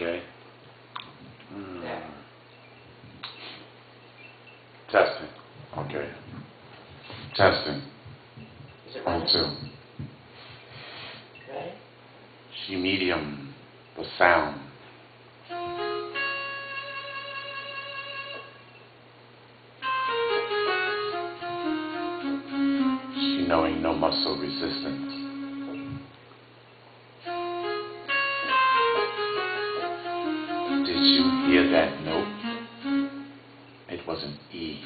Okay. Testing. Okay. Testing. Is it 1, running? 2. Ready? She medium the sound. She knowing no muscle resistance. Did you hear that note? It was an E.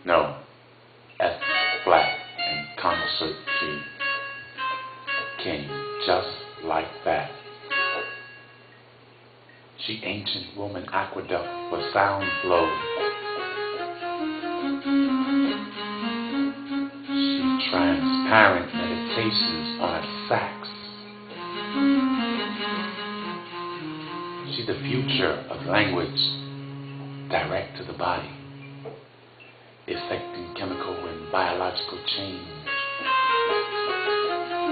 No, F flat and concert key. Came just like that. She ancient Roman aqueduct where sound flowed. She transparent meditations on a sax. She the future of language, direct to the body, effecting chemical and biological change,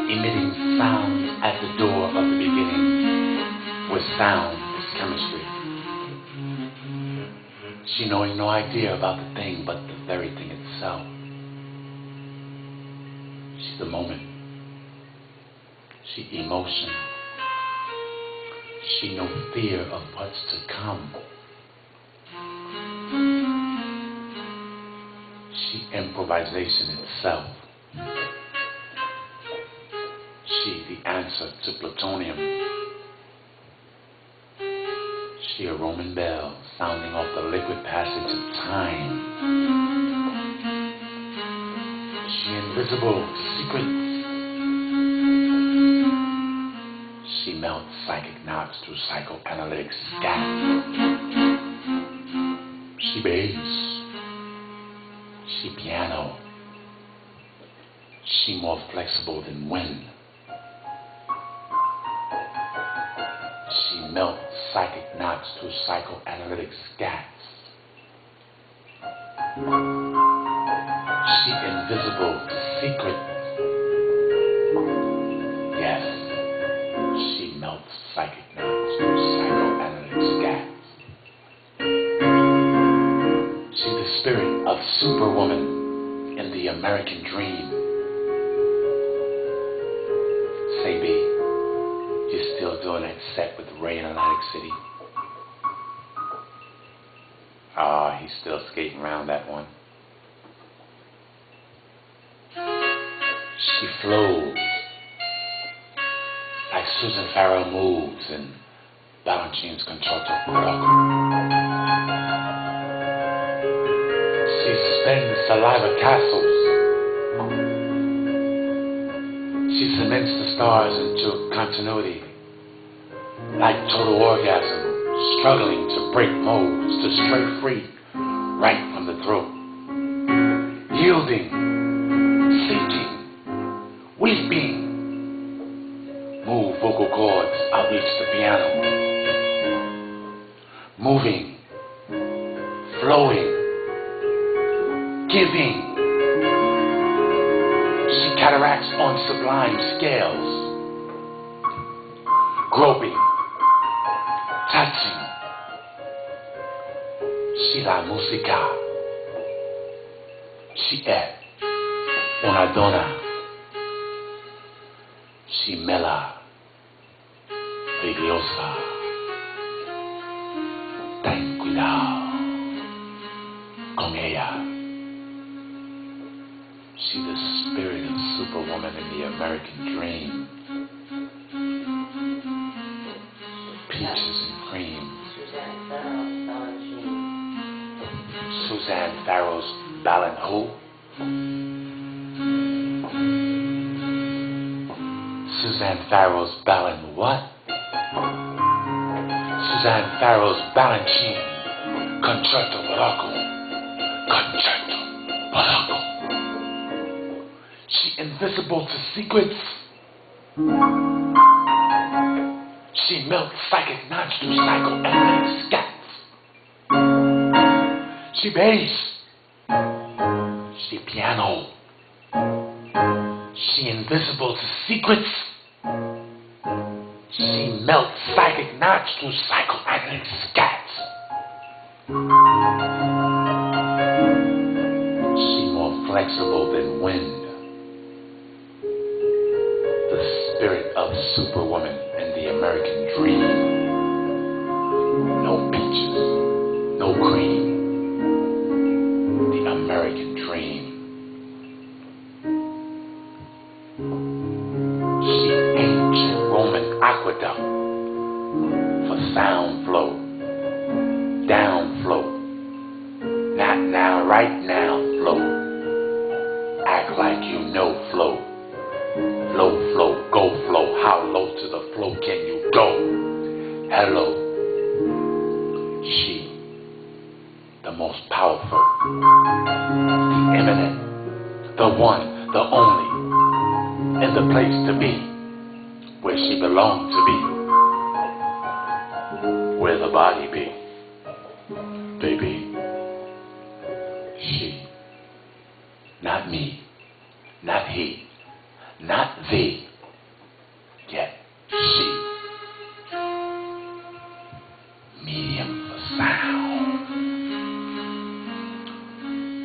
emitting sound at the door of the beginning, where sound is chemistry. She knowing no idea about the thing but the very thing itself. She's the moment. She emotion. She no fear of what's to come. She improvisation itself. She the answer to plutonium. She a Roman bell sounding off the liquid passage of time. She invisible to secrets. She melts psychic knots through psychoanalytic scat. She bass. She piano. She more flexible than wind. She melts psychic knots through psychoanalytic scats. She invisible to secrets. Yes. She melts psychic knots through psychoanalytic scats. She the spirit of superwoman in the American dream. Say B, you still doing that set with Ray in Atlantic City? Ah, he's still skating around that one. She flows like Susan Farrell moves in Balanchine's Concerto Barocco. She spins saliva castles. She cements the stars into continuity, like total orgasm, struggling to break molds, to stray free, right from the throat. Yielding, seeking, weeping. Move vocal cords, outreach the piano. Moving, flowing, giving. She cataracts on sublime scales. Groping, touching. She la musica. She è una donna. She mela, viglosa. Ten cuidado con ella. She the spirit of superwoman in the American dream. Peaches and cream. Suzanne Farrell's Ballin who? Suzanne Farrell's Ballin what? Suzanne Farrell's Balanchine Concerto Barocco. Concerto Barocco. She invisible to secrets. She melts psychic knots through psychoanalytic scats. She bass. She piano. She invisible to secrets. She melts psychic knots through psychoactive scats. She more flexible than wind. The spirit of Superwoman in the American dream. No peaches, no cream. The American dream. She ancient Roman aqueduct for sound flow, down flow, not now, right now flow. Act like you know flow. Low flow, go flow. How low to the flow can you go? Hello. She, the most powerful, the eminent, the one, the only, and the place to be, where she belonged to be, where the body be, baby. She, not me, not he, not thee, yet she. Medium for sound,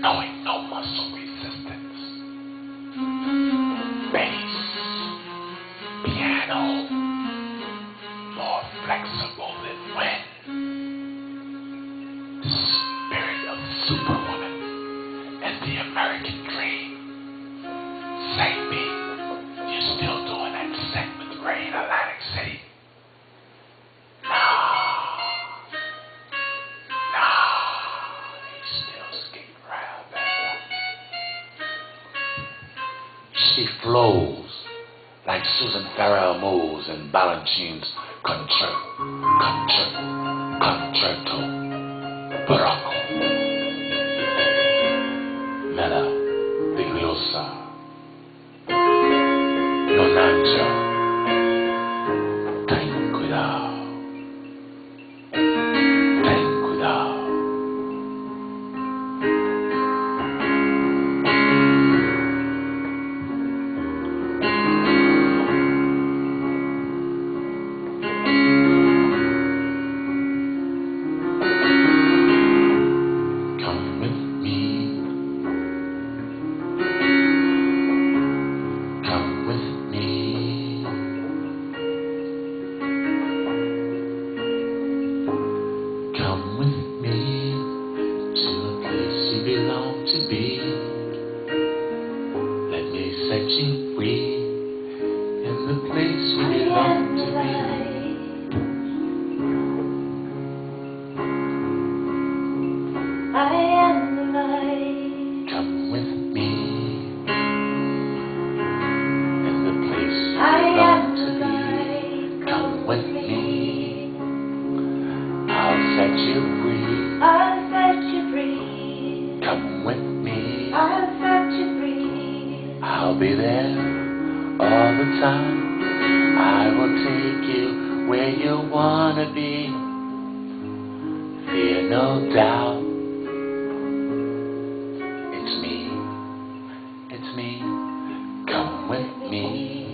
knowing no muscle resistance. Bass, piano, more flexible than wind. Spirit of Superwoman and the American dream. Say me, you're still doing that set with Ray in Atlantic City? She flows like Susan Farrell moves in Balanchine's concerto, barocco, meravigliosa, Nonaja, ten cuidado, ten cuidado. Come with me to a place you belong to be. Let me set you free in the place you belong to be. I am the light. Come with me in the place you belong to be. Come with me. I'll set you free. I'll set you free. Come with me. I'll set you free. I'll be there all the time. I will take you where you wanna be. Fear no doubt. It's me. It's me. Come with me.